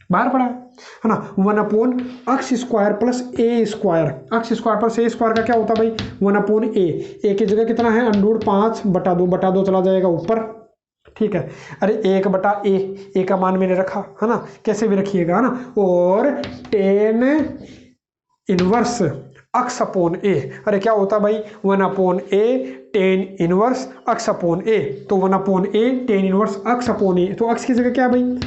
बाहर पड़ा है ना, 1/x square plus a square, x square plus a square का क्या होता है भाई 1/a की जगह कितना है √5/2 चला जाएगा ऊपर। ठीक है, अरे 1/a का मान मैंने रखा है ना, कैसे भी रखिएगा ना, और tan इनवर्स x/a, अरे क्या होता है भाई 1/a tan इनवर्स x/a, तो 1/a tan इनवर्स x/a, तो x की जगह क्या है भाई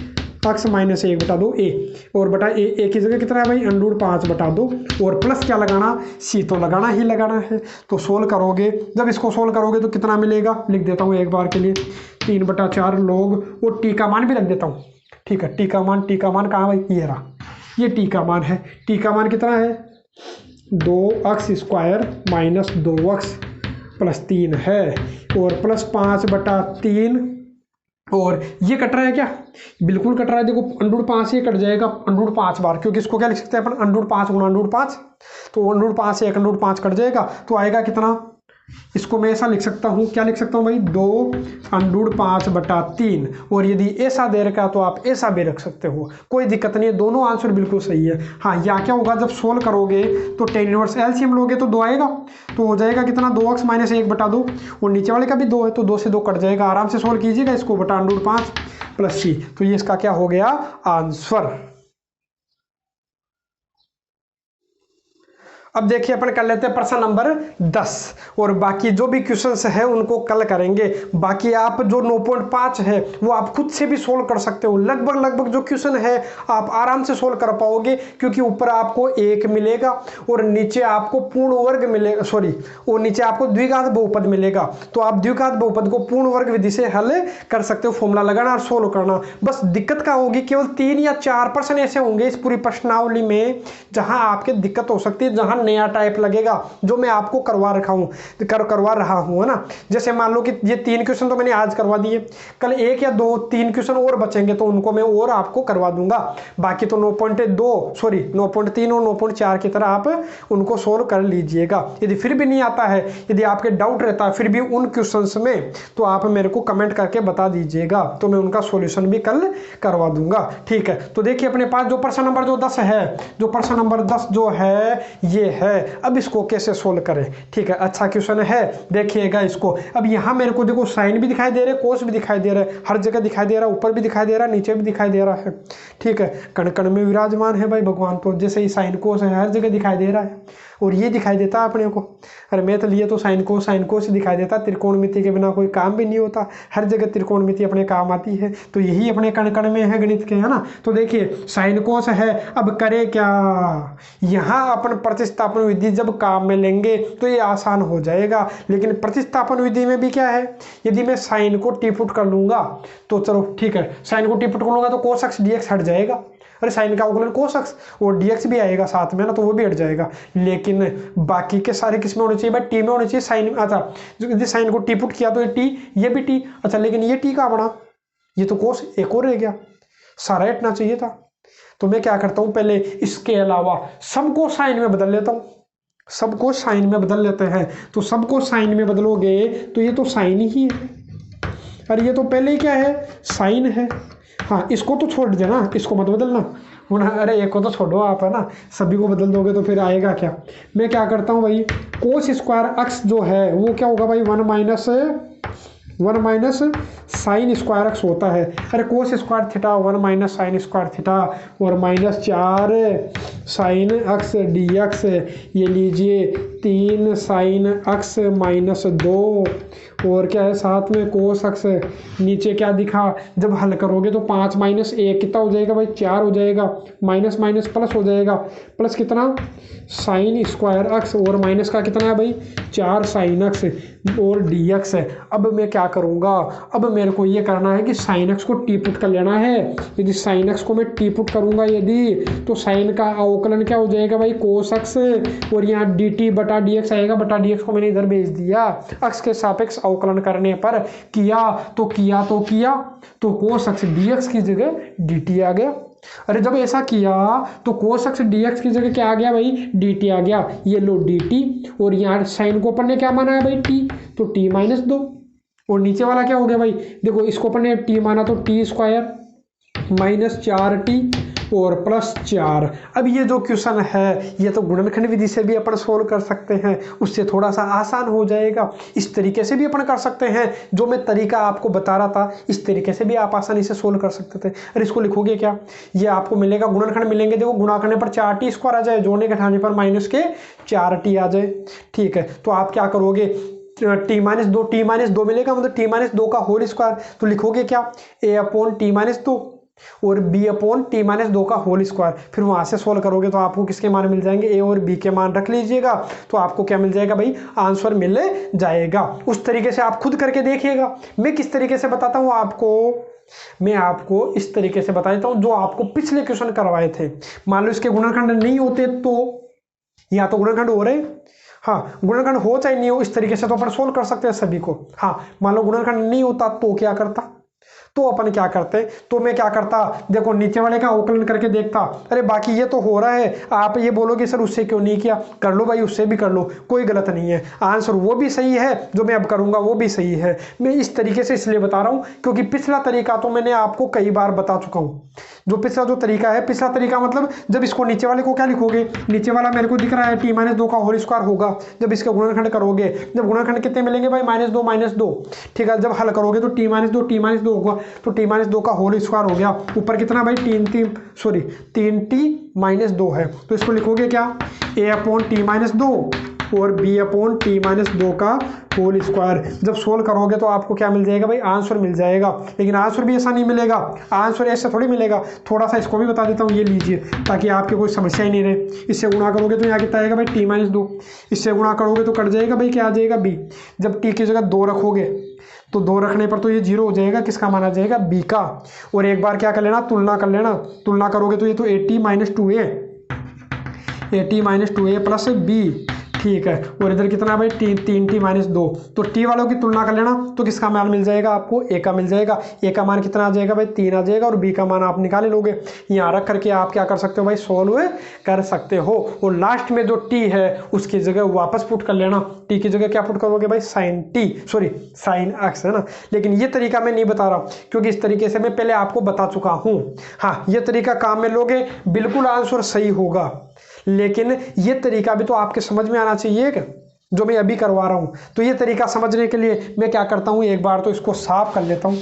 x - 1/2 a, और बटा a की जगह कितना है भाई √5/2, और प्लस क्या लगाना, c तो लगाना ही लगाना है। तो सोल्व करोगे, जब इसको सोल्व करोगे तो कितना मिलेगा, लिख देता हूँ एक बार के लिए 3/4 log, और t का मान भी रख देता हूँ। ठीक है, t का मान कहाँ भाई, ये रहा, ये t का मान है, t का मान कितना है 2x स्क्वायर - 2x + 3 है, और प्लस 5/3, और ये कट रहा है क्या, बिल्कुल कट रहा है, देखो √5 ये कट जाएगा √5 बार, क्योंकि इसको क्या लिख सकते हैं अपन √5 गुणा √5, तो √5 से 1/5 कट जाएगा, तो आएगा कितना, इसको मैं ऐसा लिख सकता हूँ, क्या लिख सकता हूँ भाई 2√5/3, और यदि ऐसा दे रखा तो आप ऐसा भी रख सकते हो, कोई दिक्कत नहीं है, दोनों आंसर बिल्कुल सही है। हाँ, या क्या होगा जब सोल्व करोगे तो tan इनवर्स एलसीएम लोगे तो 2 आएगा, तो हो जाएगा कितना 2x - 1/2, और नीचे वाले का भी 2 है, तो 2 से 2 कट जाएगा, आराम से सोल्व कीजिएगा इसको, बटा √5 + c, तो ये इसका क्या हो गया आंसर। अब देखिए अपन कर लेते हैं प्रश्न नंबर 10 और बाकी जो भी क्वेश्चंस है उनको कल करेंगे। बाकी आप जो 9.5 है वो आप खुद से भी सोल्व कर सकते हो। लगभग जो क्वेश्चन है आप आराम से सोल्व कर पाओगे, क्योंकि ऊपर आपको 1 मिलेगा और नीचे आपको पूर्ण वर्ग मिलेगा, सॉरी और नीचे आपको द्विघात बहुपद मिलेगा। तो आप द्विघात बहुपद को पूर्ण वर्ग विधि से हल कर सकते हो, फॉर्मूला लगाना और सोल्व करना। बस दिक्कत क्या होगी, केवल 3 या 4% ऐसे होंगे इस पूरी प्रश्नावली में जहां आपके दिक्कत हो सकती है, जहां नया टाइप लगेगा जो मैं आपको करवा रखा हूं करवा रहा हूं, है ना। जैसे मान लो कि ये 3 क्वेश्चन तो मैंने आज करवा दिए, कल 1 या 2-3 क्वेश्चन और बचेंगे तो उनको मैं और आपको करवा दूंगा। बाकी तो 9.3 और 9.4 की तरह आप उनको सोल्व कर लीजिएगा। यदि फिर भी नहीं आता है, यदि आपके डाउट रहता है फिर भी उन क्वेश्चंस में, तो आप मेरे को कमेंट करके बता दीजिएगा, तो मैं उनका सॉल्यूशन भी कल करवा दूंगा। ठीक है, तो देखिए अपने पास जो प्रश्न नंबर जो 10 है, जो प्रश्न नंबर 10 जो है ये है। अब इसको कैसे सोल्व करें, ठीक है, अच्छा क्वेश्चन है, देखिएगा इसको। अब यहाँ मेरे को देखो साइन भी दिखाई दे रहा है, कोस भी दिखाई दे रहा है, हर जगह दिखाई दे रहा है, ऊपर भी दिखाई दे रहा है, नीचे भी दिखाई दे रहा है। ठीक है, कण कण में विराजमान है भाई भगवान, तो जैसे ही साइन कोस है हर जगह दिखाई दे रहा है और ये दिखाई देता है अपने को। अरे मैथ लिए तो साइन कोस दिखाई देता, त्रिकोणमिति के बिना कोई काम भी नहीं होता, हर जगह त्रिकोणमिति अपने काम आती है। तो यही अपने कण कण में है गणित के, है ना। तो देखिए साइन कोस है, अब करे क्या, यहाँ अपन प्रतिस्थापन विधि जब काम में लेंगे तो ये आसान हो जाएगा। लेकिन प्रतिस्थापन विधि में भी क्या है, यदि मैं साइन को टी पुट कर लूंगा तो चलो ठीक है, साइन को टी पुट कर लूंगा तो कोस एक्स dx हट जाएगा। अरे साइन का अवकलन कोस एक्स और dx भी आएगा साथ में ना, तो वो भी हट जाएगा। लेकिन बाकी के सारे किस में होने चाहिए भाई, टी में होने चाहिए, साइन। अच्छा, यदि साइन को टी पुट किया तो ये टी, ये भी टी। अच्छा, लेकिन ये टी कहाँ बना, ये तो कोस एक और रह गया, सारा हटना चाहिए था। तो मैं क्या करता हूँ, पहले इसके अलावा सबको साइन में बदल लेता हूँ, सबको साइन में बदल लेते हैं। तो सबको साइन में बदलोगे तो ये तो साइन ही है, अरे ये तो पहले ही क्या है, साइन है। हाँ, इसको तो छोड़ देना, इसको मत बदलना वरना, अरे एक को तो छोड़ो आप, है ना, सभी को बदल दोगे तो फिर आएगा क्या। मैं क्या करता हूँ भाई, कोस स्क्वायर एक्स जो है वो क्या होगा भाई, 1 माइनस साइन स्क्वायर एक्स होता है। अरे cos square theta 1 minus sine square theta और -4 साइन एक्स dx, ये लीजिए 3 साइन एक्स -2 और क्या है साथ में कोस एक्स। नीचे क्या दिखा, जब हल करोगे तो 5 माइनस 1 कितना हो जाएगा भाई, 4 हो जाएगा, माइनस माइनस प्लस हो जाएगा, प्लस कितना साइन स्क्वायर एक्स और माइनस का कितना है भाई 4 साइन एक्स और dx है। अब मैं क्या करूँगा, अब मेरे को ये करना है कि साइन एक्स को टी पुट कर लेना है। यदि साइन एक्स को मैं टी पुट करूँगा यदि, तो साइन का अवकलन क्या हो जाएगा भाई कोस एक्स और यहाँ dt बटा dx आएगा, बटा dx को मैंने इधर भेज दिया, एक्स के सापेक्ष अवकलन करने पर किया तो कोस एक्स dx की जगह dt आ गया। अरे जब ऐसा किया तो कोस एक्स dx की जगह क्या आ गया भाई, dt आ गया। ये लो dt और यहाँ साइन को अपन ने क्या माना है भाई t, तो t -2 और नीचे वाला क्या हो गया भाई, देखो इसको अपन ने t माना तो t स्क्वायर -4t और +4। अब ये जो क्वेश्चन है ये तो गुणनखंड विधि से भी अपन सोल्व कर सकते हैं, उससे थोड़ा सा आसान हो जाएगा। इस तरीके से भी अपन कर सकते हैं, जो मैं तरीका आपको बता रहा था इस तरीके से भी आप आसानी से सोल्व कर सकते थे। अरे इसको लिखोगे क्या, ये आपको मिलेगा गुणनखंड मिलेंगे, देखो गुणा करने पर 4t स्क्वायर आ जाए, जोड़ने घटाने पर -4t आ जाए। ठीक है, तो आप क्या करोगे, t-2 मिलेगा, मतलब t-2 का होल स्क्वायर, तो लिखोगे क्या a/t-2 और b/t-2 का होल स्क्वायर। फिर वहां से सोल्व करोगे तो आपको किसके मान मिल जाएंगे, a और b के मान रख लीजिएगा, तो आपको क्या मिल जाएगा भाई, आंसर मिल जाएगा। उस तरीके से आप खुद करके देखिएगा। मैं किस तरीके से बताता हूँ आपको, मैं आपको इस तरीके से बता देता हूँ जो आपको पिछले क्वेश्चन करवाए थे। मान लो इसके गुणनखंड नहीं होते तो, या तो गुणनखंड हो रहे, हाँ गुणनखंड हो चाहे नहीं हो, इस तरीके से तो अपन सोल्व कर सकते हैं सभी को। हाँ मान लो गुणनखंड नहीं होता तो क्या करता, तो अपन क्या करते, तो मैं क्या करता, देखो नीचे वाले का अवकलन करके देखता। अरे बाकी ये तो हो रहा है, आप ये बोलोगे सर उससे क्यों नहीं किया, कर लो भाई, उससे भी कर लो, कोई गलत नहीं है, आंसर वो भी सही है, जो मैं अब करूंगा वो भी सही है। मैं इस तरीके से इसलिए बता रहा हूँ क्योंकि पिछला तरीका तो मैंने आपको कई बार बता चुका हूँ। जो पिछला जो तरीका है, पिछला तरीका मतलब जब इसको नीचे वाले को क्या लिखोगे, नीचे वाला मेरे को दिख रहा है t-2 का होल स्क्वायर होगा, जब इसका गुणनखंड करोगे, जब गुणनखंड कितने मिलेंगे भाई -2 -2, ठीक है, जब हल करोगे तो t-2 होगा, तो टी माइनस 2 का होल स्क्वायर हो गया। ऊपर कितना भाई 3t-2 है, तो इसको लिखोगे क्या, a/t-2 और b/t-2 का होल स्क्वायर। जब सोल्व करोगे तो आपको क्या मिल जाएगा भाई, आंसर मिल जाएगा। लेकिन आंसर भी ऐसा नहीं मिलेगा, आंसर ऐसे थोड़ी मिलेगा। थोड़ा सा इसको भी बता देता हूँ, ये लीजिए ताकि आपकी कोई समस्या ही नहीं रहे। इससे गुणा करोगे तो यहाँ कितना आएगा भाई t-2, इससे गुणा करोगे तो कट जाएगा भाई, क्या आ जाएगा b। जब t की जगह 2 रखोगे तो 2 रखने पर तो ये 0 हो जाएगा, किसका माना जाएगा, b का। और एक बार क्या कर लेना, तुलना कर लेना, तुलना करोगे तो ये तो at-2a प्लस b, ठीक है। और इधर कितना भाई 3t-2, तो t वालों की तुलना कर लेना तो किसका मान मिल जाएगा आपको, a का मिल जाएगा। a का मान कितना आ जाएगा भाई 3 आ जाएगा, और b का मान आप निकाले लोगे। यहाँ रख करके आप क्या कर सकते हो भाई, सोल्व कर सकते हो। और लास्ट में जो t है उसकी जगह वापस पुट कर लेना, t की जगह क्या पुट करोगे भाई, sin x है ना। लेकिन ये तरीका मैं नहीं बता रहा क्योंकि इस तरीके से मैं पहले आपको बता चुका हूँ। हाँ, ये तरीका काम में लोगे बिल्कुल आंसर सही होगा, लेकिन ये तरीका भी तो आपके समझ में आना चाहिए कि जो मैं अभी करवा रहा हूँ। तो ये तरीका समझने के लिए मैं क्या करता हूँ, एक बार तो इसको साफ कर लेता हूँ।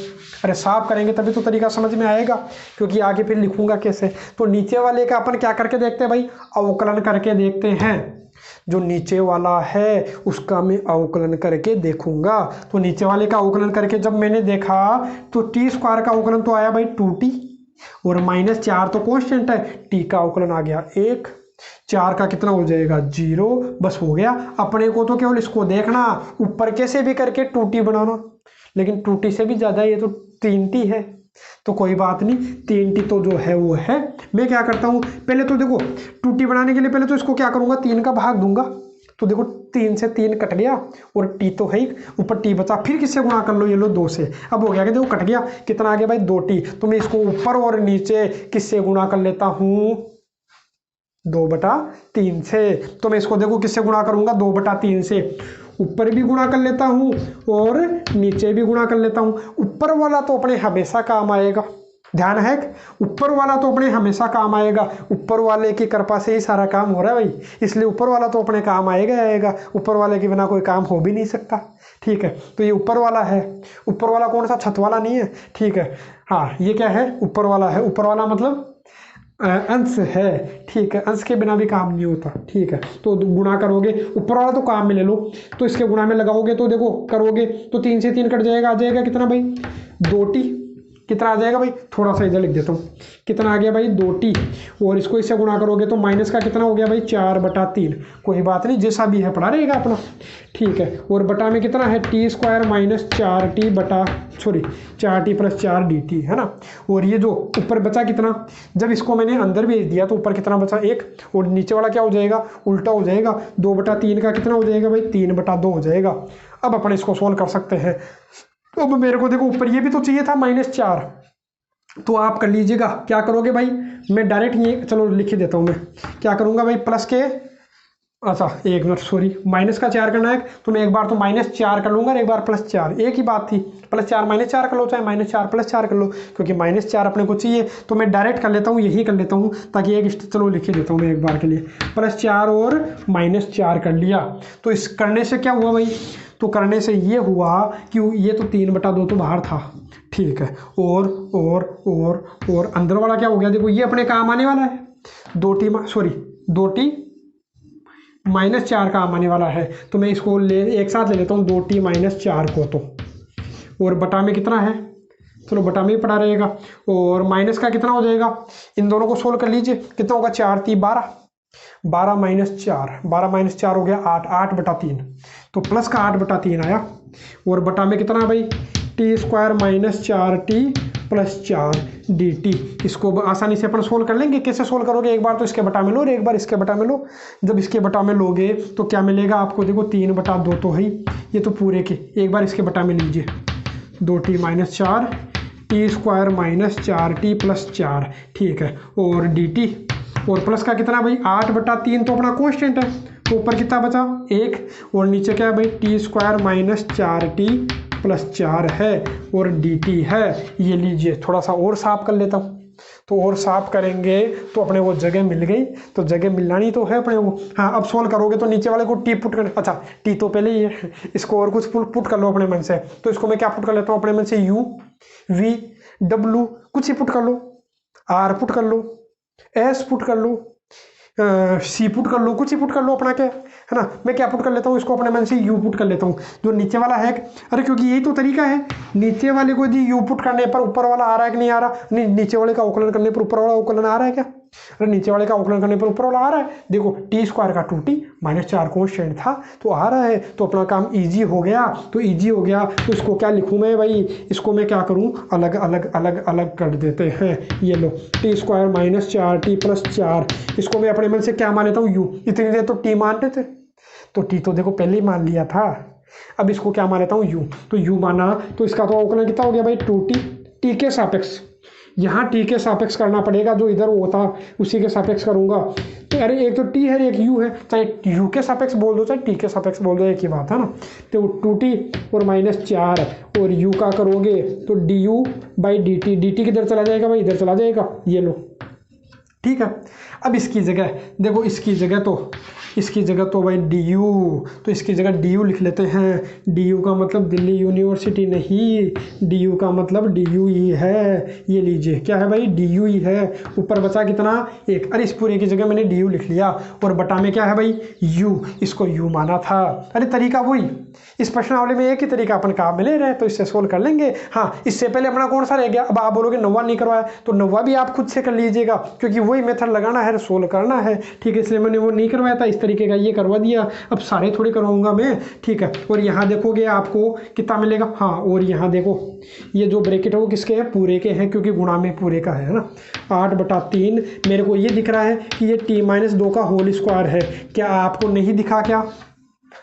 अरे साफ करेंगे तभी तो तरीका समझ में आएगा, क्योंकि आगे फिर लिखूंगा कैसे। तो नीचे वाले का अपन क्या करके देखते हैं भाई, अवकलन करके देखते हैं। जो नीचे वाला है उसका मैं अवकलन करके देखूंगा। तो नीचे वाले का अवकलन करके जब मैंने देखा तो t² का अवकलन तो आया भाई 2t, और -4 तो कांस्टेंट है, t का अवकलन आ गया 1, 4 का कितना हो जाएगा 0, बस हो गया। अपने को तो केवल इसको देखना, ऊपर कैसे भी करके 2t बनाना, लेकिन 2t से भी ज़्यादा ये तो 3t है, तो कोई बात नहीं, 3t तो जो है वो है। मैं क्या करता हूँ, पहले तो देखो 2t बनाने के लिए पहले तो इसको क्या करूँगा, 3 का भाग दूंगा। तो देखो 3 से 3 कट गया, और t तो है ही, ऊपर t बचा, फिर किससे गुणा कर लो, ये लो 2 से। अब हो गया कि देखो कट गया, कितना आ गया भाई 2t। तो मैं इसको ऊपर और नीचे किससे गुणा कर लेता हूँ, 2/3 से। तो मैं इसको देखो किससे गुणा करूंगा, 2/3 से। ऊपर भी गुणा कर लेता हूँ और नीचे भी गुणा कर लेता हूँ। ऊपर वाला तो अपने हमेशा काम आएगा, ध्यान है, ऊपर वाला तो अपने हमेशा काम आएगा। ऊपर वाले की कृपा से ही सारा काम हो रहा है भाई, इसलिए ऊपर वाला तो अपने काम आएगा। ऊपर वाले के बिना कोई काम हो भी नहीं सकता, ठीक है। तो ये ऊपर वाला है, ऊपर वाला कौन सा, छत वाला नहीं है, ठीक है। हाँ, ये क्या है, ऊपर वाला है। ऊपर वाला मतलब अंश है, ठीक है, अंश के बिना भी काम नहीं होता, ठीक है। तो गुणा करोगे, ऊपर वाला तो काम में ले लो, तो इसके गुणा में लगाओगे तो देखो करोगे तो 3 से 3 कट जाएगा, आ जाएगा कितना भाई 2t। कितना आ जाएगा भाई, थोड़ा सा इधर लिख देता हूँ, कितना आ गया भाई 2t। और इसको इससे गुणा करोगे तो माइनस का कितना हो गया भाई 4/3। कोई बात नहीं, जैसा भी है पड़ा रहेगा अपना, ठीक है। और बटा में कितना है t² - 4t + 4 dt है ना। और ये जो ऊपर बचा कितना, जब इसको मैंने अंदर भेज दिया तो ऊपर कितना बचा 1, और नीचे वाला क्या हो जाएगा, उल्टा हो जाएगा। 2/3 का कितना हो जाएगा भाई 3/2 हो जाएगा। अब अपन इसको सोल्व कर सकते हैं। तो अब मेरे को देखो ऊपर ये भी तो चाहिए था -4, तो आप कर लीजिएगा। क्या करोगे भाई, मैं डायरेक्ट ये चलो लिख ही देता हूँ। मैं क्या करूँगा भाई, प्लस के, अच्छा एक मिनट सॉरी, माइनस का 4 करना है, तो मैं एक बार तो -4 कर लूँगा और एक बार +4, एक ही बात थी। +4 -4 कर लो, चाहे -4 +4 कर लो, क्योंकि -4 अपने को चाहिए। तो मैं डायरेक्ट कर लेता हूँ, यही कर लेता हूँ, ताकि एक चलो लिख ही देता हूँ मैं एक बार के लिए। +4 और -4 कर लिया, तो इस करने से क्या हुआ भाई, तो करने से ये हुआ कि ये तो 3/2 तो बाहर था, ठीक है। और अंदर वाला क्या हो गया, देखो ये अपने काम आने वाला है, 2t -4 काम आने वाला है। तो मैं इसको एक साथ ले लेता हूँ 2t -4 को, तो और बटा में कितना है, चलो बटा में ही पड़ा रहेगा। और माइनस का कितना हो जाएगा, इन दोनों को सोल्व कर लीजिए, कितना होगा 4×3 12, 12 - 4 हो गया 8/3, तो प्लस का 8/3 आया। और बटा में कितना भाई t² - 4t + 4 dt। इसको आसानी से अपन सोल्व कर लेंगे। कैसे सोल्व करोगे, एक बार तो इसके बटा में लो और एक बार इसके बटा में लो। जब इसके बटा में लोगे तो क्या मिलेगा आपको, देखो 3/2 तो है, ये तो पूरे के, एक बार इसके बटा में लीजिए 2t - 4 t² - 4t + 4, ठीक है। और dt, और प्लस का कितना भाई 8/3 तो अपना कांस्टेंट है, तो ऊपर कितना बचा 1, और नीचे क्या है भाई t² - 4t + 4 है, और dt है। ये लीजिए, थोड़ा सा और साफ कर लेता हूँ, तो और साफ करेंगे तो अपने को जगह मिल गई। तो जगह मिलानी तो है अपने को। हाँ, अब सोल्व करोगे तो नीचे वाले को t पुट कर, अच्छा t तो पहले ही है, इसको और कुछ पुट कर लो अपने मन से। तो इसको मैं क्या पुट कर लेता हूँ अपने मन से, u v डब्लू कुछ ही पुट कर लो, आर पुट कर लो, एस पुट कर लो, सी पुट कर लो, कुछ ही पुट कर लो अपना क्या है ना। मैं क्या पुट कर लेता हूँ, इसको अपने मन से यू पुट कर लेता हूँ, जो नीचे वाला है। अरे क्योंकि यही तो तरीका है, नीचे वाले को यदि यू पुट करने पर ऊपर वाला आ रहा है कि नहीं आ रहा, नहीं नीचे वाले का अवकलन करने पर ऊपर वाला अवकलन आ रहा है क्या, अरे नीचे वाले का अवकलन करने पर ऊपर वाला आ रहा है। देखो टी स्क्वायर का 2t माइनस 4 कॉन्स्टेंट था तो आ रहा है, तो अपना काम इजी हो गया। तो इजी हो गया तो इसको क्या लिखूँ मैं भाई, इसको मैं क्या करूँ, अलग अलग अलग अलग कर देते हैं। ये लो t square minus 4t plus 4, इसको मैं अपने मन से क्या मान लेता हूँ यू। इतनी देर तो टी मानते थे, तो टी तो देखो पहले ही मान लिया था, अब इसको क्या मान लेता हूँ यू। तो यू माना तो इसका तो अवकलन कितना हो गया भाई 2t, टी के सापेक्ष, यहाँ टी के सापेक्ष करना पड़ेगा, जो इधर होता उसी के सापेक्ष करूंगा। तो अरे एक तो टी है एक यू है, चाहे यू के सापेक्ष बोल दो चाहे टी के सापेक्ष बोल दो, एक ही बात है ना। तो 2t और माइनस 4 और यू का करोगे तो D you by D T, D T किधर चला जाएगा भाई, इधर चला जाएगा, ये लो ठीक है। अब इसकी जगह देखो, इसकी जगह तो भाई डी यू, तो इसकी जगह डी यू लिख लेते हैं। डी यू का मतलब दिल्ली यूनिवर्सिटी नहीं, डी यू का मतलब डी यू ही है। ये लीजिए क्या है भाई, डी यू ही है। ऊपर बचा कितना 1, अरे इस पूरे की जगह मैंने डी यू लिख लिया, और बटा में क्या है भाई यू, इसको यू माना था। अरे तरीका वही, इस प्रश्नावली में एक ही तरीका अपन काम में ले रहे हैं, तो इससे सोल्व कर लेंगे। हाँ इससे पहले अपना कौन सा रह गया, अब आप बोलोगे 9वां नहीं करवाया, तो 9वां भी आप खुद से कर लीजिएगा, क्योंकि वही मेथड लगाना है, सोल्व करना है, ठीक है। इसलिए मैंने वो नहीं करवाया था, इस तरीके का ये करवा दिया। अब सारे थोड़ी करवाऊंगा मैं, ठीक है। और यहाँ देखोगे आपको कितना मिलेगा, हाँ और यहाँ देखो ये जो ब्रैकेट है वो किसके हैं, पूरे के हैं, क्योंकि गुणा में पूरे का है ना। 8/3 मेरे को ये दिख रहा है कि ये t-2 का होल स्क्वायर है। क्या आपको नहीं दिखा क्या,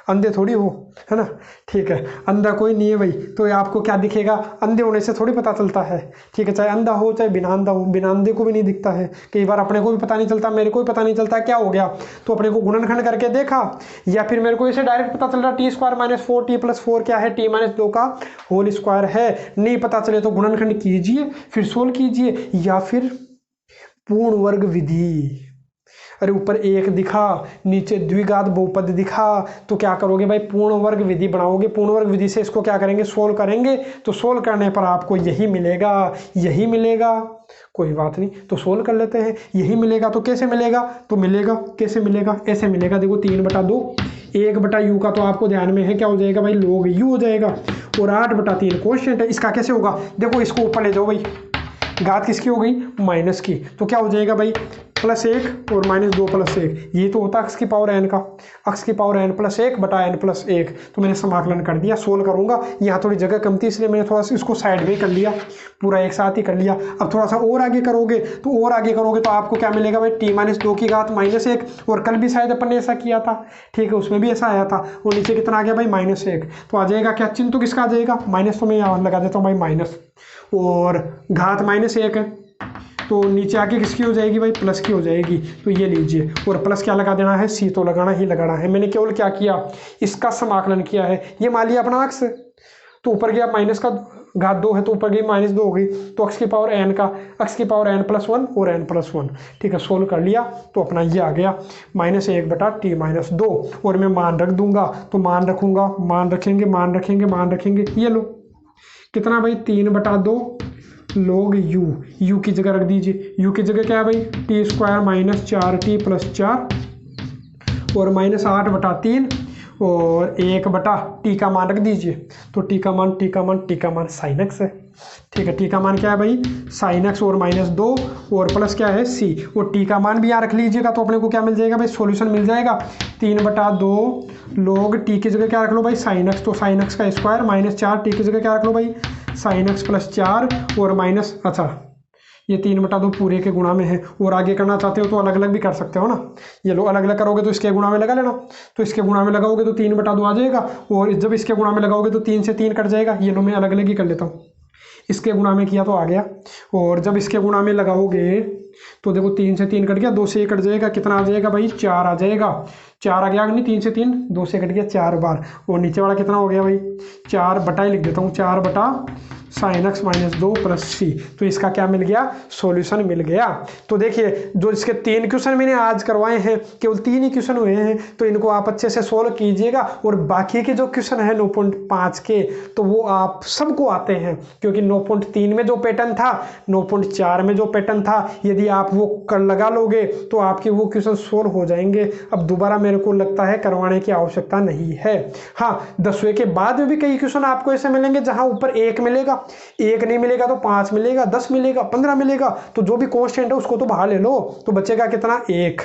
अंधे थोड़ी हो, है ना, ठीक है। अंधा कोई नहीं है भाई, तो आपको क्या दिखेगा, अंधे होने से थोड़ी पता चलता है, ठीक है। चाहे अंधा हो चाहे बिना अंधा हो, बिना अंधे को भी नहीं दिखता है। कई बार अपने को भी पता नहीं चलता, मेरे को भी पता नहीं चलता क्या हो गया, तो अपने को गुणनखंड करके देखा, या फिर मेरे को इसे डायरेक्ट पता चल रहा t² माइनस 4t प्लस 4 क्या है, t-2 का होल स्क्वायर है। नहीं पता चले तो गुणनखंड कीजिए फिर सोल्व कीजिए, या फिर पूर्ण वर्ग विधि। अरे ऊपर 1 दिखा, नीचे द्विघात बहुपद दिखा, तो क्या करोगे भाई, पूर्ण वर्ग विधि बनाओगे। पूर्ण वर्ग विधि से इसको क्या करेंगे, सोल्व करेंगे। तो सोल्व करने पर आपको यही मिलेगा, यही मिलेगा, कोई बात नहीं, तो सोल्व कर लेते हैं। यही मिलेगा तो कैसे मिलेगा, तो मिलेगा कैसे मिलेगा, ऐसे मिलेगा। देखो 3/2, 1/u का तो आपको ध्यान में है क्या हो जाएगा भाई, log u हो जाएगा, और 8/3 कॉन्स्टेंट है। इसका कैसे होगा, देखो इसको ऊपर ले जाओ भाई, घात किसकी हो गई, माइनस की, तो क्या हो जाएगा भाई +1 और -2 + 1, ये तो होता है अक्स की पावर n का, अक्स की पावर n + 1 बटा n + 1। तो मैंने समाकलन कर दिया, सोल्व करूंगा। यहाँ थोड़ी जगह कम थी इसलिए मैंने थोड़ा सा इसको साइड में कर लिया, पूरा एक साथ ही कर लिया। अब थोड़ा सा और आगे करोगे तो आपको क्या मिलेगा भाई, t-2 की घात -1, और कल भी शायद अपन ने ऐसा किया था, ठीक है, उसमें भी ऐसा आया था। और नीचे कितना आ गया भाई -1, तो आ जाएगा क्या, चिन्ह तो किसका आ जाएगा, माइनस, तो मैं यहाँ लगा देता हूँ भाई माइनस, और घात -1 है, तो नीचे आके किसकी हो जाएगी भाई, प्लस की हो जाएगी। तो ये लीजिए, और प्लस क्या लगा देना है, सी तो लगाना ही लगाना है। मैंने केवल क्या किया, इसका समाकलन किया है। ये मान लिया अपना अक्स, तो ऊपर गया माइनस का घात 2 है, तो ऊपर गई -2 हो गई, तो अक्स की पावर n का, अक्स की पावर n+1 और n+1, ठीक है। सोल्व कर लिया तो अपना ये आ गया -1/t-2, और मैं मान रख दूंगा, तो मान रखूंगा, मान रखेंगे, ये लो कितना भाई, 3/2 log u की जगह रख दीजिए। u की जगह क्या है भाई, t² -4t + 4 और -8/3 और 1/t का मान रख दीजिए। तो t का मान sin x है, ठीक है। t का मान क्या है भाई, sin x और -2 और प्लस क्या है c, और t का मान भी यहाँ रख लीजिएगा, तो अपने को क्या मिल जाएगा भाई, सॉल्यूशन मिल जाएगा। 3/2 log t की जगह क्या रख लो भाई, sin x, तो sin x का स्क्वायर, -4t की जगह क्या रख लो भाई, sin x + 4 और माइनस, अच्छा ये 3/2 पूरे के गुणा में है, और आगे करना चाहते हो तो अलग अलग भी कर सकते हो ना। ये लो अलग अलग करोगे तो इसके गुणा में लगा लेना, तो इसके गुणा में लगाओगे तो 3/2 आ जाएगा, और जब इसके गुणा में लगाओगे तो 3 से 3 कट जाएगा। ये लो मैं अलग अलग ही कर लेता हूँ, इसके गुणा में किया तो आ गया, और जब इसके गुणा में लगाओगे तो देखो 3 से 3 कट गया, 2 से 1 कट जाएगा, कितना आ जाएगा भाई, 4 आ जाएगा। 4 आ गया नहीं, 3 से 3, 2 से कट गया 4 बार, और नीचे वाला कितना हो गया भाई, 4 बटा ही लिख देता हूँ, 4/3 साइन एक्स माइनस 2 प्लस सी। तो इसका क्या मिल गया, सॉल्यूशन मिल गया। तो देखिए जो इसके 3 क्वेश्चन मैंने आज करवाए हैं, केवल 3 ही क्वेश्चन हुए हैं, तो इनको आप अच्छे से सोल्व कीजिएगा। और बाकी के जो क्वेश्चन है 9.5 के, तो वो आप सबको आते हैं, क्योंकि 9.3 में जो पैटर्न था, 9.4 में जो पैटर्न था, यदि आप वो कर लगा लोगे तो आपके वो क्वेश्चन सोल्व हो जाएंगे। अब दोबारा मेरे को लगता है करवाने की आवश्यकता नहीं है। हाँ, 10वें के बाद में भी कई क्वेश्चन आपको ऐसे मिलेंगे जहां ऊपर 1 मिलेगा, 1 नहीं मिलेगा तो 5 मिलेगा, 10 मिलेगा, 15 मिलेगा, तो जो भी कांस्टेंट है उसको तो बाहर ले लो, तो बचेगा कितना, 1।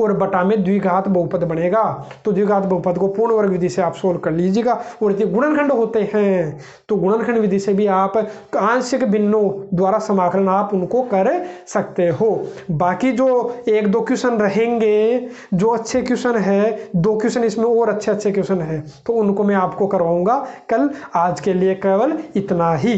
और बटा में द्विघात बहुपद बनेगा। तो द्विघात बहुपद को पूर्ण वर्ग विधि से आप सोल्व कर लीजिएगा। और यदि गुणनखंड होते हैं तो गुणनखंड विधि से भी आप आंशिक भिन्नों द्वारा समाकलन आप उनको कर सकते हो। बाकी जो 1-2 क्वेश्चन रहेंगे जो अच्छे क्वेश्चन है, 2 क्वेश्चन इसमें और अच्छे क्वेश्चन है, तो उनको मैं आपको करवाऊंगा कल। आज के लिए केवल इतना ही।